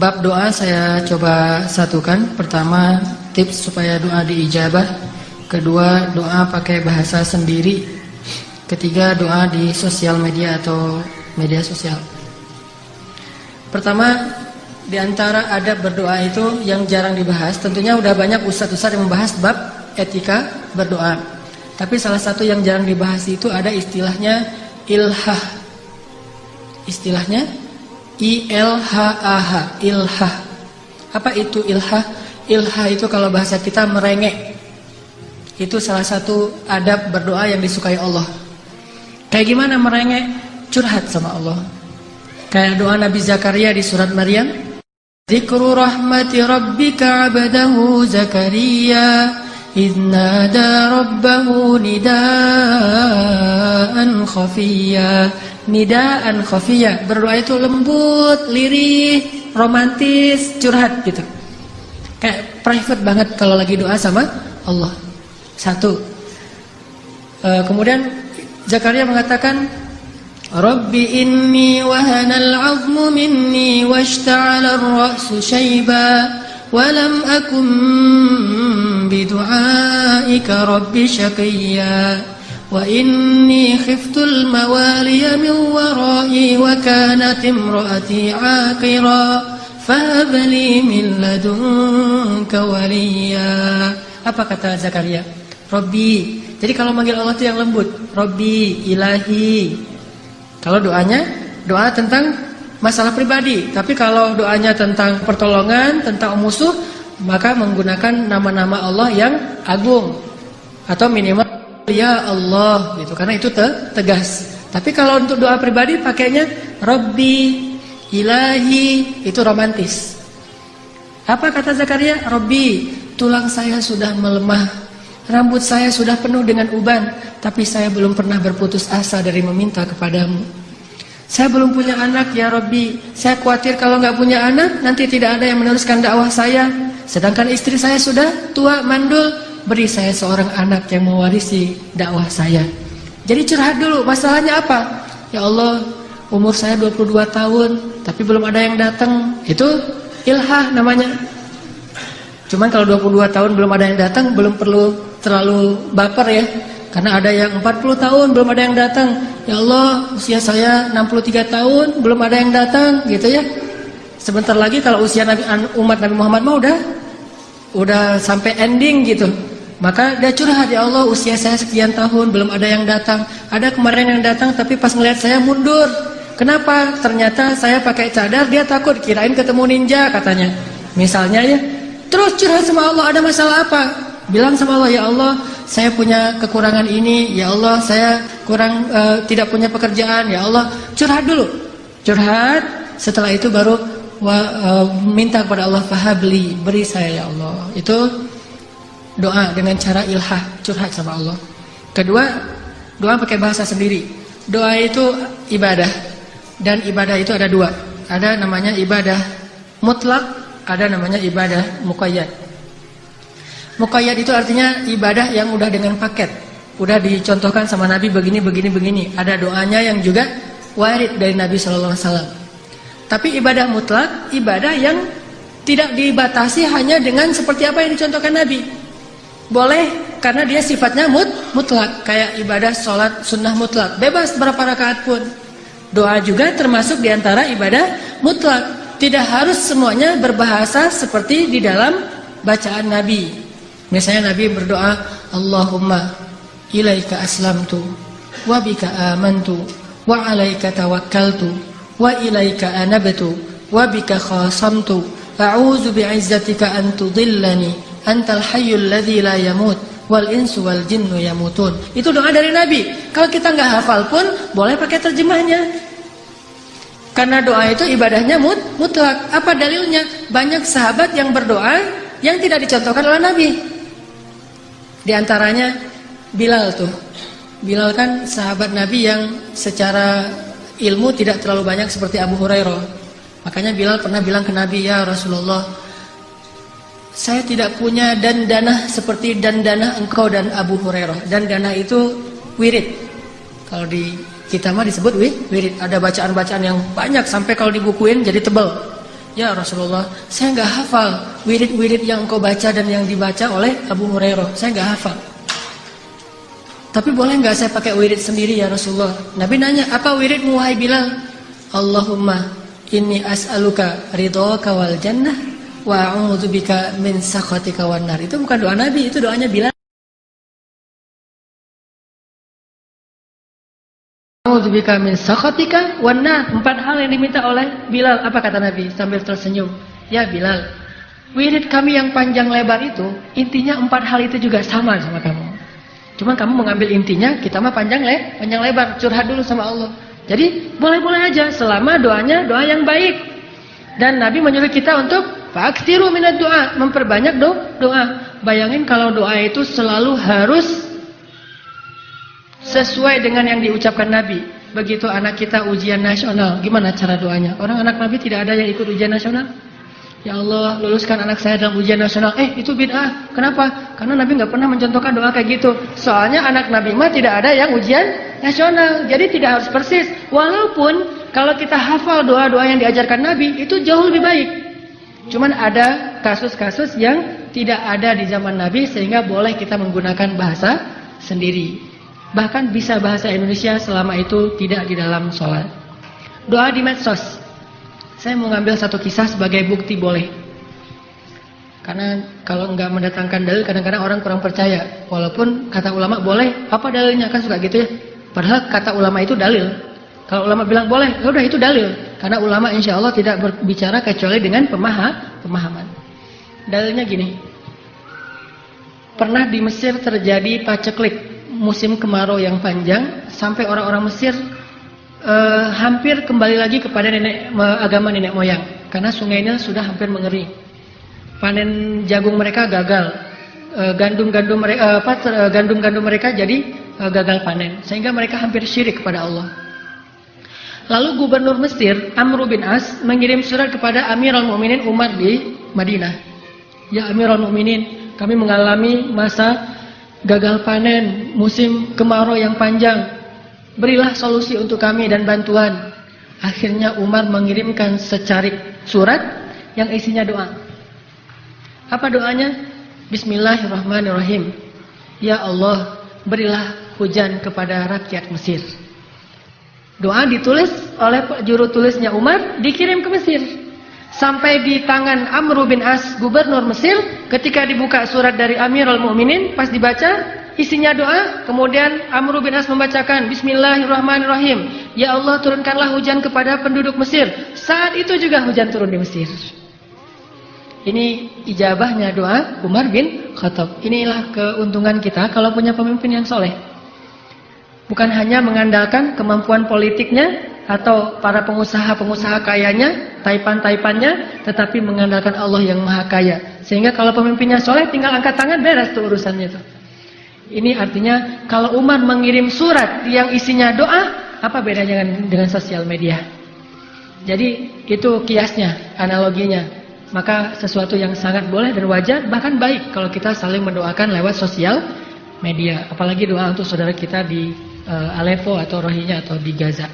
Bab doa saya coba satukan. Pertama, tips supaya doa diijabah. Kedua, doa pakai bahasa sendiri. Ketiga, doa di sosial media atau media sosial. Pertama, di antara adab berdoa itu yang jarang dibahas. Tentunya udah banyak ustadz-ustadz yang membahas bab etika berdoa. Tapi salah satu yang jarang dibahas itu ada istilahnya ilhah. Istilahnya I-L-H-A-H, ilhah. Apa itu ilhah? Ilhah itu kalau bahasa kita merengek. Itu salah satu adab berdoa yang disukai Allah. Kayak gimana merengek? Curhat sama Allah. Kayak doa Nabi Zakaria di surat Maryam. Dzikru rahmati rabbika 'abdahu Zakaria idz nada rabbahu nidaan khafiyya. Nidaan khafiyya, berdoa itu lembut, lirih, romantis, curhat gitu. Kayak private banget kalau lagi doa sama Allah. Satu. Kemudian Zakaria mengatakan, Rabbi inni wahanal 'azmu minni washta'ala ar-ra'su shayba wa lam akum bidu'aika rabbi syaqiyya. Wa inni khiftul mawaliya min wara'i wa kanat imra'ati 'aqira fahab li min ladunka waliya. Apa kata Zakaria? Rabbi. Jadi kalau manggil Allah itu yang lembut. Rabbi, ilahi. Kalau doanya, doa tentang masalah pribadi. Tapi kalau doanya tentang pertolongan, tentang musuh, maka menggunakan nama-nama Allah yang agung. Atau minimal ya Allah gitu, karena itu tegas. Tapi kalau untuk doa pribadi pakainya Rabbi, ilahi, itu romantis. Apa kata Zakaria? Rabbi, tulang saya sudah melemah, rambut saya sudah penuh dengan uban, tapi saya belum pernah berputus asa dari meminta kepadamu. Saya belum punya anak ya Rabbi. Saya khawatir kalau nggak punya anak nanti tidak ada yang meneruskan dakwah saya. Sedangkan istri saya sudah tua mandul. Beri saya seorang anak yang mewarisi dakwah saya. Jadi curhat dulu, masalahnya apa? Ya Allah, umur saya 22 tahun, tapi belum ada yang datang. Itu ilhah namanya. Cuman kalau 22 tahun belum ada yang datang, belum perlu terlalu baper ya. Karena ada yang 40 tahun belum ada yang datang. Ya Allah, usia saya 63 tahun belum ada yang datang, gitu ya. Sebentar lagi kalau usia umat Nabi Muhammad mah udah sampai ending gitu. Maka dia curhat, ya Allah usia saya sekian tahun belum ada yang datang. Ada kemarin yang datang tapi pas ngelihat saya mundur. Kenapa? Ternyata saya pakai cadar, dia takut kirain ketemu ninja katanya. Misalnya ya. Terus curhat sama Allah, ada masalah apa? Bilang sama Allah, ya Allah saya punya kekurangan ini. Ya Allah saya kurang tidak punya pekerjaan. Ya Allah, curhat dulu. Curhat, setelah itu baru minta kepada Allah, fahabli, beri saya ya Allah. Itu doa dengan cara ilhah, curhat sama Allah. Kedua, doa pakai bahasa sendiri. Doa itu ibadah. Dan ibadah itu ada dua. Ada namanya ibadah mutlak, ada namanya ibadah muqayyad. Muqayyad itu artinya ibadah yang udah dengan paket. Udah dicontohkan sama Nabi begini. Ada doanya yang juga warid dari Nabi SAW. Tapi ibadah mutlak, ibadah yang tidak dibatasi hanya dengan seperti apa yang dicontohkan Nabi. Boleh, karena dia sifatnya mutlak. Kayak ibadah sholat sunnah mutlak, bebas berapa rakaat pun. Doa juga termasuk diantara ibadah mutlak. Tidak harus semuanya berbahasa seperti di dalam bacaan Nabi. Misalnya Nabi berdoa, Allahumma ilaika aslamtu, wa bika amantu, wa alaika tawakkaltu, wa ilaika anabtu, wa bika khasamtu, a'udzu bi'izzatika an tudillani. Antal hayyul ladzi la yamut wal insu wal jinnu yamutun. Itu doa dari Nabi. Kalau kita nggak hafal pun boleh pakai terjemahnya. Karena doa itu ibadahnya mutlak. Apa dalilnya? Banyak sahabat yang berdoa yang tidak dicontohkan oleh Nabi. Di antaranya Bilal tuh. Bilal kan sahabat Nabi yang secara ilmu tidak terlalu banyak seperti Abu Hurairah. Makanya Bilal pernah bilang ke Nabi, ya Rasulullah, saya tidak punya dandanah seperti dandanah engkau dan Abu Hurairah. Dandanah itu wirid. Kalau di kita mah disebut wirid. Ada bacaan-bacaan yang banyak sampai kalau dibukuin jadi tebal. Ya Rasulullah, saya nggak hafal wirid-wirid yang engkau baca dan yang dibaca oleh Abu Hurairah. Saya nggak hafal. Tapi boleh nggak saya pakai wirid sendiri ya Rasulullah? Nabi nanya, apa wiridmu wahai Bilal? Allahumma inni as'aluka ridhaka wal jannah wa a'udzubika min sakhatika wan nar. Itu bukan doa Nabi, itu doanya Bilal. A'udzubika min sakhatika wan nar. 4 hal yang diminta oleh Bilal. Apa kata Nabi sambil tersenyum? Ya Bilal, wirid kami yang panjang lebar itu intinya 4 hal itu juga sama kamu. Cuma kamu mengambil intinya, kita mah panjang lebar, curhat dulu sama Allah. Jadi boleh-boleh aja selama doanya doa yang baik. Dan Nabi menyuruh kita untuk fa'aktsiru minad doa, memperbanyak doa. Bayangin kalau doa itu selalu harus sesuai dengan yang diucapkan Nabi. Begitu anak kita ujian nasional, gimana cara doanya? Orang anak Nabi tidak ada yang ikut ujian nasional. Ya Allah, luluskan anak saya dalam ujian nasional. Itu bid'ah. Kenapa? Karena Nabi nggak pernah mencontohkan doa kayak gitu. Soalnya anak Nabi mah tidak ada yang ujian nasional. Jadi tidak harus persis. Walaupun kalau kita hafal doa-doa yang diajarkan Nabi, itu jauh lebih baik. Cuman ada kasus-kasus yang tidak ada di zaman Nabi, sehingga boleh kita menggunakan bahasa sendiri. Bahkan bisa bahasa Indonesia selama itu tidak di dalam sholat. Doa di medsos. Saya mau ngambil satu kisah sebagai bukti boleh. Karena kalau nggak mendatangkan dalil, kadang-kadang orang kurang percaya. Walaupun kata ulama boleh, apa dalilnya? Kan suka gitu ya. Padahal kata ulama itu dalil. Kalau ulama bilang boleh, ya udah itu dalil. Karena ulama insya Allah tidak berbicara kecuali dengan pemahaman. Dalilnya gini. Pernah di Mesir terjadi paceklik, musim kemarau yang panjang, sampai orang-orang Mesir hampir kembali lagi kepada agama nenek moyang, karena sungainya sudah hampir mengering. Panen jagung mereka gagal, gandum-gandum mereka jadi gagal panen, sehingga mereka hampir syirik kepada Allah. Lalu gubernur Mesir Amr bin As mengirim surat kepada Amirul Mukminin Umar di Madinah. Ya Amirul Mukminin, kami mengalami masa gagal panen, musim kemarau yang panjang. Berilah solusi untuk kami dan bantuan. Akhirnya Umar mengirimkan secarik surat yang isinya doa. Apa doanya? Bismillahirrahmanirrahim. Ya Allah, berilah hujan kepada rakyat Mesir. Doa ditulis oleh juru tulisnya Umar, dikirim ke Mesir. Sampai di tangan Amr bin As, gubernur Mesir, ketika dibuka surat dari Amirul Mukminin, pas dibaca isinya doa, kemudian Amr bin As membacakan Bismillahirrahmanirrahim. Ya Allah, turunkanlah hujan kepada penduduk Mesir. Saat itu juga hujan turun di Mesir. Ini ijabahnya doa Umar bin Khattab. Inilah keuntungan kita kalau punya pemimpin yang soleh. Bukan hanya mengandalkan kemampuan politiknya atau para pengusaha-pengusaha kayanya, taipan-taipannya, tetapi mengandalkan Allah yang maha kaya. Sehingga kalau pemimpinnya soleh, tinggal angkat tangan, beres tuh urusannya tuh. Ini artinya kalau Umar mengirim surat yang isinya doa, apa bedanya dengan sosial media? Jadi itu kiasnya, analoginya. Maka sesuatu yang sangat boleh dan wajar, bahkan baik kalau kita saling mendoakan lewat sosial media. Apalagi doa untuk saudara kita di Aleppo atau Rohingya atau di Gaza.